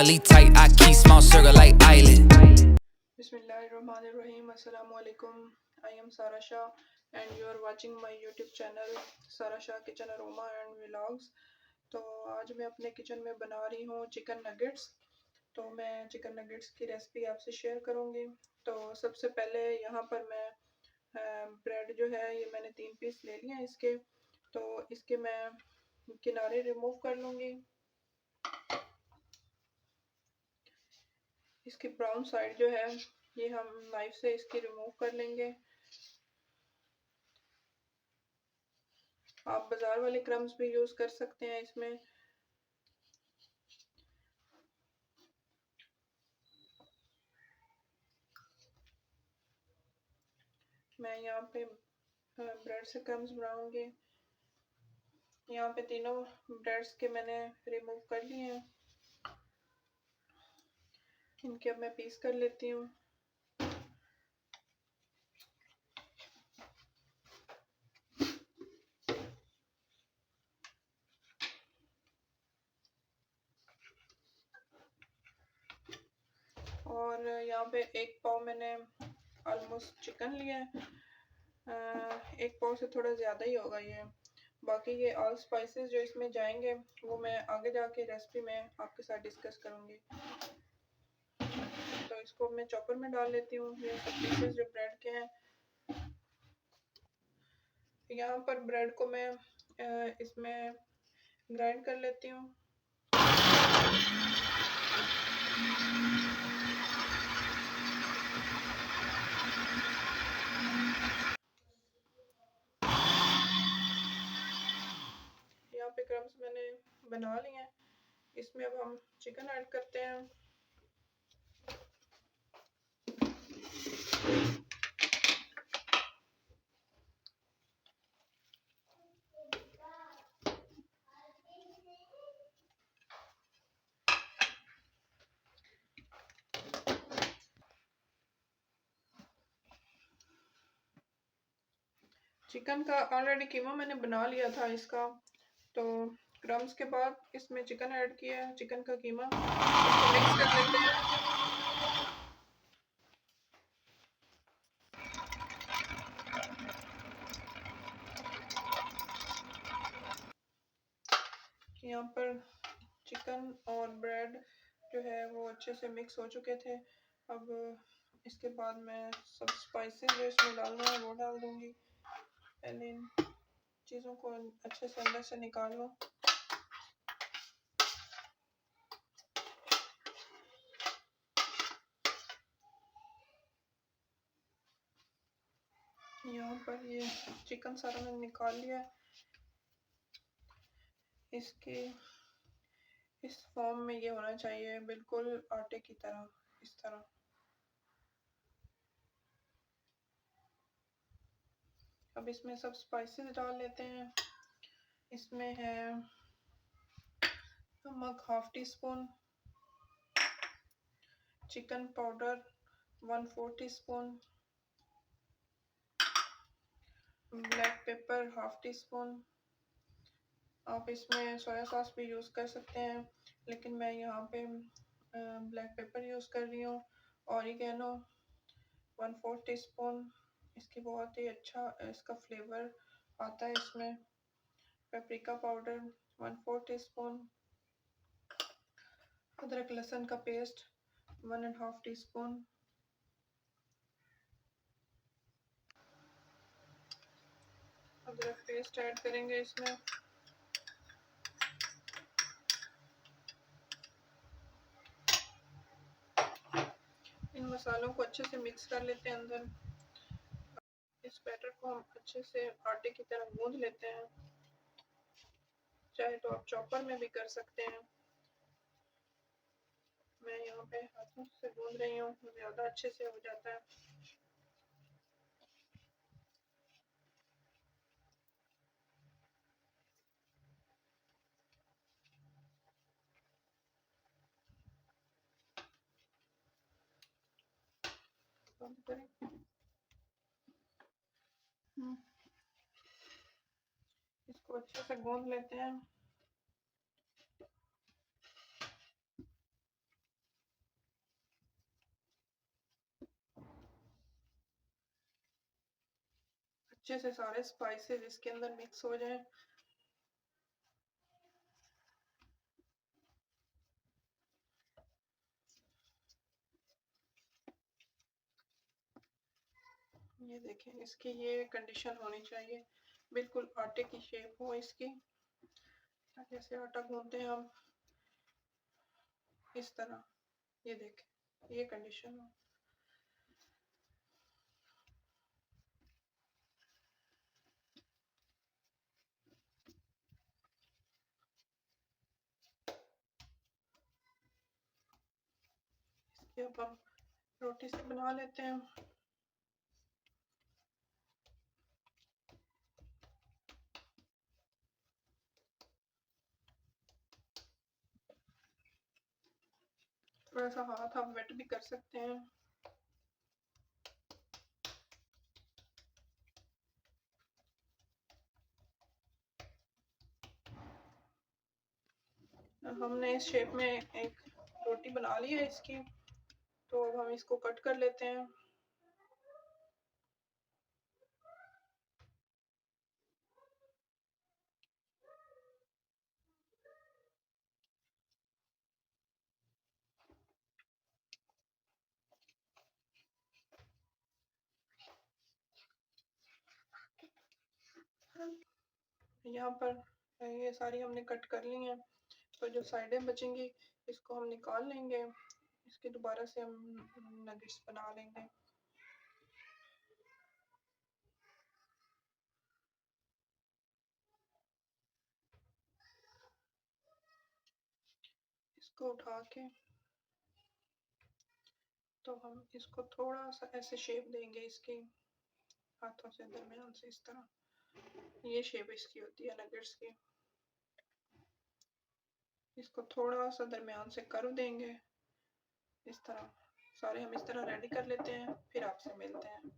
family tight, I keep small circle like island. Bismillahirrahmanirrahim. Assalamu alaikum. I am Sara Shah and you are watching my YouTube channel Sara Shah Kitchen Aroma and Vlogs. तो आज मैं अपने kitchen में बना रही हूँ chicken nuggets. तो मैं चिकन नगेट्स की रेसिपी आपसे शेयर करूँगी। तो सबसे पहले यहाँ पर मैं ब्रेड जो है ये मैंने 3 पीस ले लिए हैं इसके। तो इसके मैं किनारे रिमूव कर लूँगी। इसकी ब्राउन साइड जो है ये हम नाइफ से इसकी रिमूव कर लेंगे। आप बाजार वाले क्रम्स भी यूज कर सकते हैं इसमें। मैं यहाँ पे ब्रेड से क्रम्स बनाऊंगी। यहाँ पे तीनों ब्रेड्स के मैंने रिमूव कर लिए हैं। इनके अब मैं पीस कर लेती हूँ। और यहाँ पे एक पाव मैंने ऑलमोस्ट चिकन लिया है। एक पाव से थोड़ा ज़्यादा ही होगा ये। बाकी ये ऑल स्पाइसेस जो इसमें जाएंगे वो मैं आगे जाके रेसिपी में आपके साथ डिस्कस करूँगी। तो इसको मैं चॉपर में डाल लेती हूँ। ये सब पीसेस जो ब्रेड के हैं। यहाँ पर ब्रेड को मैं इसमें ग्राइंड कर लेती हूँ। यहाँ पे क्रम्स मैंने बना लिए हैं। इसमें अब हम चिकन ऐड करते हैं। चिकन का ऑलरेडी कीमा मैंने बना लिया था इसका। तो क्रम्स के बाद इसमें चिकन ऐड किया है, चिकन का कीमा। इसको मिक्स कर लेते हैं। यहाँ पर चिकन और ब्रेड जो है वो अच्छे से मिक्स हो चुके थे। अब इसके बाद मैं सब स्पाइसेस जो इसमें डालना है वो डाल दूंगी। पहले इन चीज़ों को अच्छे से अंदर से निकाल लो। यहाँ पर ये चिकन सारा मैंने निकाल लिया है। इसके इस फॉर्म में ये होना चाहिए, बिल्कुल आटे की तरह, इस तरह। अब इसमें सब स्पाइसेस डाल लेते हैं। इसमें है नमक ½ tea spoon, chicken powder 1/4 tea spoon, black pepper ½ tea spoon. आप इसमें सोया सॉस भी यूज़ कर सकते हैं, लेकिन मैं यहाँ पे ब्लैक पेपर यूज़ कर रही हूँ। Oregano 1/4 tea spoon. इसकी बहुत ही अच्छा इसका फ्लेवर आता है इसमें। Paprika powder 1/4 tea spoon. अदरक लहसुन का पेस्ट 1.5 टी स्पून। अदरक पेस्ट ऐड करेंगे इसमें। इन मसालों को अच्छे से मिक्स कर लेते हैं अंदर। इस बैटर को हम अच्छे से आटे की तरह गूंद लेते हैं। चाहे तो आप चॉपर में भी कर सकते हैं। मैं यहाँ पे हाथों से गूंद रही हूँ, ज़्यादा अच्छे से हो जाता है। बंद करें। इसको अच्छे से गूंद लेते हैं। अच्छे से सारे स्पाइसेस इसके अंदर मिक्स हो जाएं। ये देखें, इसकी ये कंडीशन होनी चाहिए, बिल्कुल आटे की शेप हो इसकी। जैसे आटा गूंथते हैं हम, इस तरह। ये देखें, ये कंडीशन हो। इसकी अब हम रोटी से बना लेते हैं। थोड़ा सा हाथ आप वेट भी कर सकते हैं। हमने इस शेप में एक रोटी बना ली है इसकी, तो अब हम इसको कट कर लेते हैं। यहाँ पर ये सारी हमने कट कर ली हैं, तो जो साइडें बचेंगी इसको हम निकाल लेंगे। इसके दोबारा से हम नगेट्स बना लेंगे। इसको उठा के तो हम इसको थोड़ा सा ऐसे शेप देंगे इसकी, हाथों से दरमियान से इस तरह। ये शेप इसकी होती है नगेट्स की। इसको थोड़ा सा दरमियान से कर्व देंगे इस तरह। सारे हम इस तरह रेडी कर लेते हैं, फिर आपसे मिलते हैं।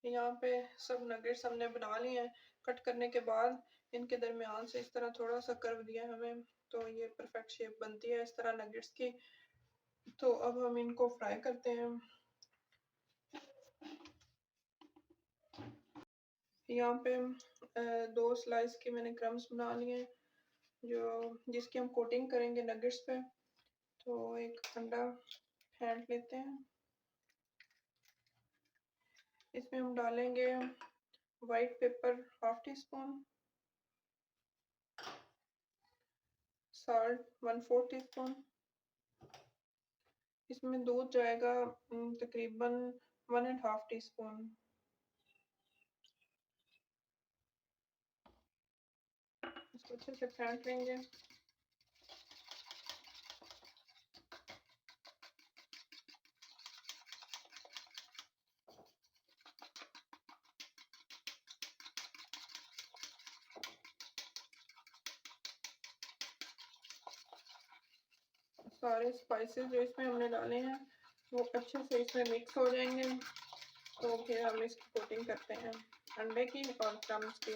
यहाँ पे सब नगेट्स हमने बना लिए हैं। कट करने के बाद इनके दरमियान से इस तरह थोड़ा सा कर्व दिया हमें, तो ये परफेक्ट शेप बनती है इस तरह नगेट्स की। तो अब हम इनको फ्राई करते हैं। यहाँ पे 2 स्लाइस के मैंने क्रम्स बना लिए हैं, जो जिसकी हम कोटिंग करेंगे नगेट्स पे। तो एक अंडा फेंट लेते हैं। इसमें हम डालेंगे white paper half tea spoon, salt 1/4 tea spoon. इसमें दूध जाएगा तकरीबन 1.5 टी स्पून। इसको अच्छे से फेंट लेंगे। सारे स्पाइसेस जो इसमें हमने डाले हैं वो अच्छे से इसमें मिक्स हो जाएंगे। तो फिर हम इसकी कोटिंग करते हैं अंडे की और क्रम्स की।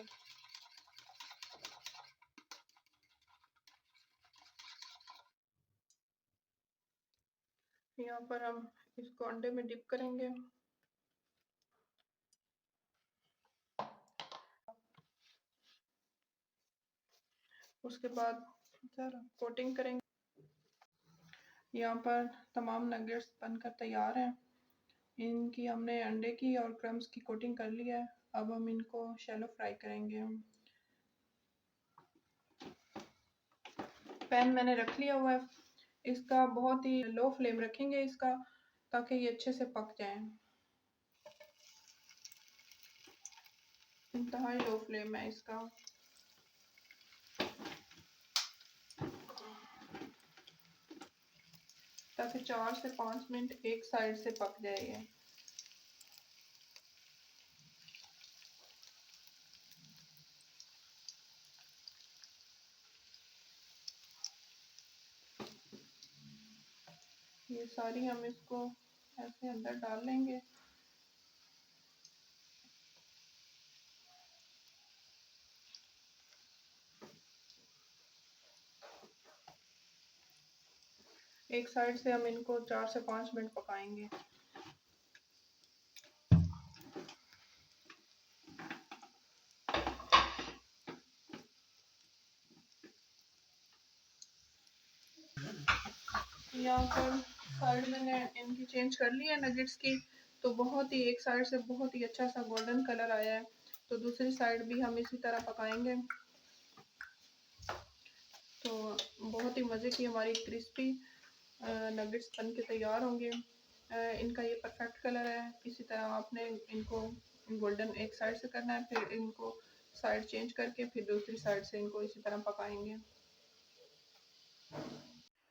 यहाँ पर हम इसको अंडे में डिप करेंगे। उसके बाद कोटिंग करेंगे। यहाँ पर तमाम नगेट्स बनकर तैयार हैं। इनकी हमने अंडे की और क्रम्स की कोटिंग कर लिया है। अब हम इनको शैलो फ्राई करेंगे। पैन मैंने रख लिया हुआ है। इसका बहुत ही लो फ्लेम रखेंगे इसका, ताकि ये अच्छे से पक जाए। इंतहाई लो फ्लेम है इसका। ताकि 4 से 5 मिनट एक साइड से पक जाए। ये सारी हम इसको ऐसे अंदर डाल लेंगे। एक साइड से हम इनको 4 से 5 मिनट पकाएंगे। यहाँ पर साइड मैंने इनकी चेंज कर ली है नगेट्स की, तो बहुत ही एक साइड से बहुत ही अच्छा सा गोल्डन कलर आया है। तो दूसरी साइड भी हम इसी तरह पकाएंगे। तो बहुत ही मज़े की हमारी क्रिस्पी नगेट्स बन के तैयार होंगे। इनका ये परफेक्ट कलर है। इसी तरह आपने इनको गोल्डन एक साइड से करना है, फिर इनको साइड चेंज करके फिर दूसरी साइड से इनको इसी तरह पकाएंगे।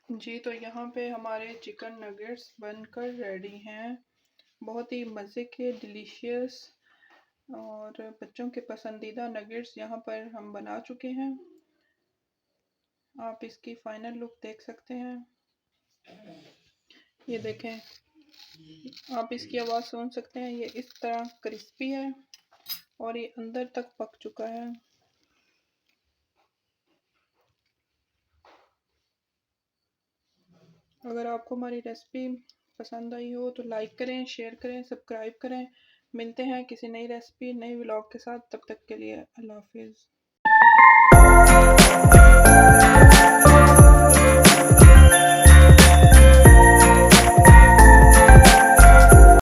जी, तो यहाँ पे हमारे चिकन नगेट्स बनकर रेडी हैं। बहुत ही मज़े के डिलीशियस और बच्चों के पसंदीदा नगेट्स यहाँ पर हम बना चुके हैं। आप इसकी फाइनल लुक देख सकते हैं। ये देखें, आप इसकी आवाज़ सुन सकते हैं। ये इस तरह क्रिस्पी है और ये अंदर तक पक चुका है। अगर आपको हमारी रेसिपी पसंद आई हो तो लाइक करें, शेयर करें, सब्सक्राइब करें। मिलते हैं किसी नई रेसिपी, नई व्लॉग के साथ। तब तक के लिए अल्लाह हाफिज़।